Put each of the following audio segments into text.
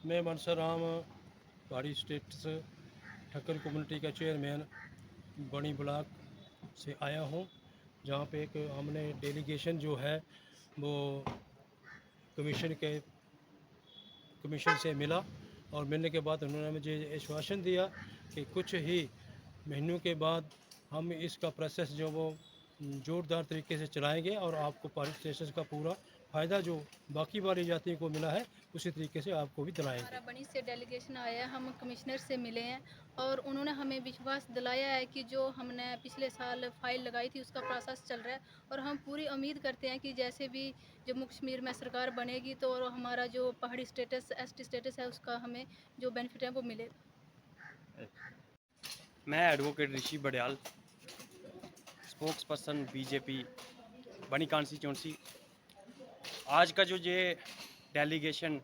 मैं मनसर राम पहाड़ी स्टेट से ठक्कर कम्युनिटी का चेयरमैन बनी ब्लॉक से आया हूँ, जहाँ पे एक हमने डेलीगेशन जो है वो कमीशन के कमीशन से मिला, और मिलने के बाद उन्होंने मुझे आश्वासन दिया कि कुछ ही महीनों के बाद हम इसका प्रोसेस जो वो ज़ोरदार तरीके से चलाएंगे और आपको पानी स्टेशन का पूरा फ़ायदा जो बाकी वाली जातियों को मिला है उसी तरीके से आपको भी दिलाएंगे। हमारा बनी से डेलीगेशन आया है, हम कमिश्नर से मिले हैं और उन्होंने हमें विश्वास दिलाया है कि जो हमने पिछले साल फाइल लगाई थी उसका प्रोसेस चल रहा है, और हम पूरी उम्मीद करते हैं कि जैसे भी जम्मू कश्मीर में सरकार बनेगी तो हमारा जो पहाड़ी स्टेटस एसटी स्टेटस है उसका हमें जो बेनिफिट है वो मिलेगा। मैं एडवोकेट ऋषि बड़याल, स्पोक्स पर्सन बीजेपी बनी कॉन्स्टिट्यूंसी। आज का जो ये डेलीगेशन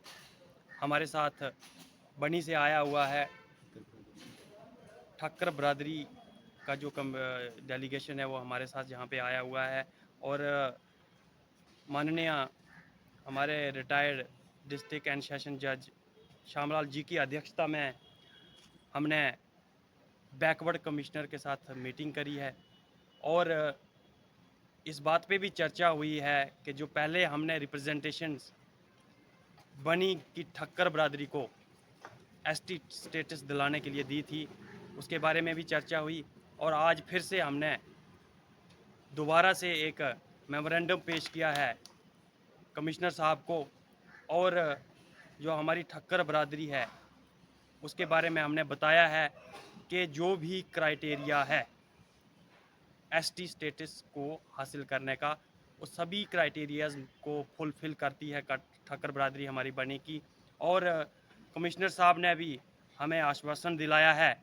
हमारे साथ बनी से आया हुआ है, ठक्कर बरादरी का जो डेलीगेशन है वो हमारे साथ यहाँ पे आया हुआ है, और माननीय हमारे रिटायर्ड डिस्ट्रिक्ट एंड सेशन जज श्यामलाल जी की अध्यक्षता में हमने बैकवर्ड कमिश्नर के साथ मीटिंग करी है, और इस बात पे भी चर्चा हुई है कि जो पहले हमने रिप्रेजेंटेशंस बनी की ठक्कर बरादरी को एसटी स्टेटस दिलाने के लिए दी थी, उसके बारे में भी चर्चा हुई। और आज फिर से हमने दोबारा से एक मेमोरेंडम पेश किया है कमिश्नर साहब को, और जो हमारी ठक्कर बरादरी है उसके बारे में हमने बताया है कि जो भी क्राइटेरिया है एसटी स्टेटस को हासिल करने का, वो सभी क्राइटेरियाज को फुलफ़िल करती है ठक्कर बरादरी हमारी बनी की। और कमिश्नर साहब ने भी हमें आश्वासन दिलाया है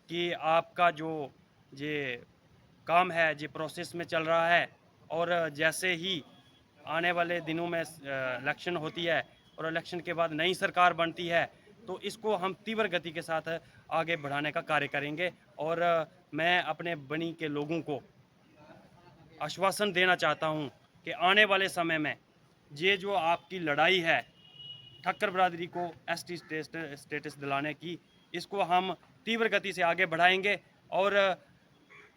कि आपका जो ये काम है ये प्रोसेस में चल रहा है, और जैसे ही आने वाले दिनों में इलेक्शन होती है और इलेक्शन के बाद नई सरकार बनती है तो इसको हम तीव्र गति के साथ आगे बढ़ाने का कार्य करेंगे। और मैं अपने बनी के लोगों को आश्वासन देना चाहता हूं कि आने वाले समय में ये जो आपकी लड़ाई है ठक्कर बरादरी को एसटी स्टेटस दिलाने की, इसको हम तीव्र गति से आगे बढ़ाएंगे और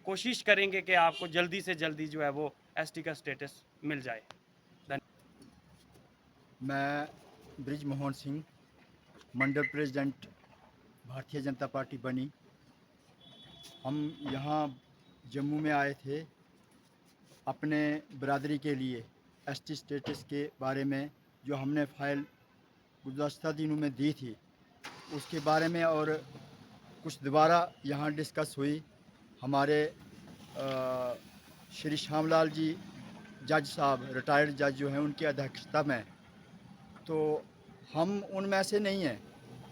कोशिश करेंगे कि आपको जल्दी से जल्दी जो है वो एसटी का स्टेटस मिल जाए। मैं ब्रिज मोहन सिंह, मंडल प्रेसिडेंट भारतीय जनता पार्टी बनी। हम यहाँ जम्मू में आए थे अपने बरादरी के लिए एसटी स्टेटस के बारे में जो हमने फाइल गुज़श्ता दिनों में दी थी उसके बारे में, और कुछ दोबारा यहाँ डिस्कस हुई। हमारे श्री श्यामलाल जी जज साहब, रिटायर्ड जज जो हैं, उनकी अध्यक्षता में। तो हम उनमें से नहीं हैं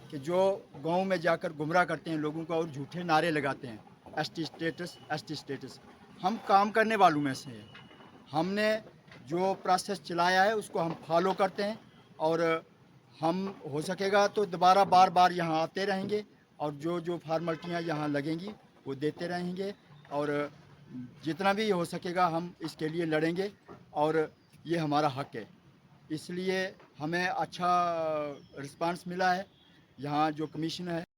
कि जो गांव में जाकर गुमराह करते हैं लोगों को और झूठे नारे लगाते हैं एसटी स्टेटस एसटी स्टेटस। हम काम करने वालों में से हैं। हमने जो प्रोसेस चलाया है उसको हम फॉलो करते हैं, और हम हो सकेगा तो दोबारा बार बार यहाँ आते रहेंगे, और जो जो फार्मेलिटियाँ यहाँ लगेंगी वो देते रहेंगे, और जितना भी हो सकेगा हम इसके लिए लड़ेंगे, और ये हमारा हक है। इसलिए हमें अच्छा रिस्पांस मिला है। यहाँ जो कमीशन है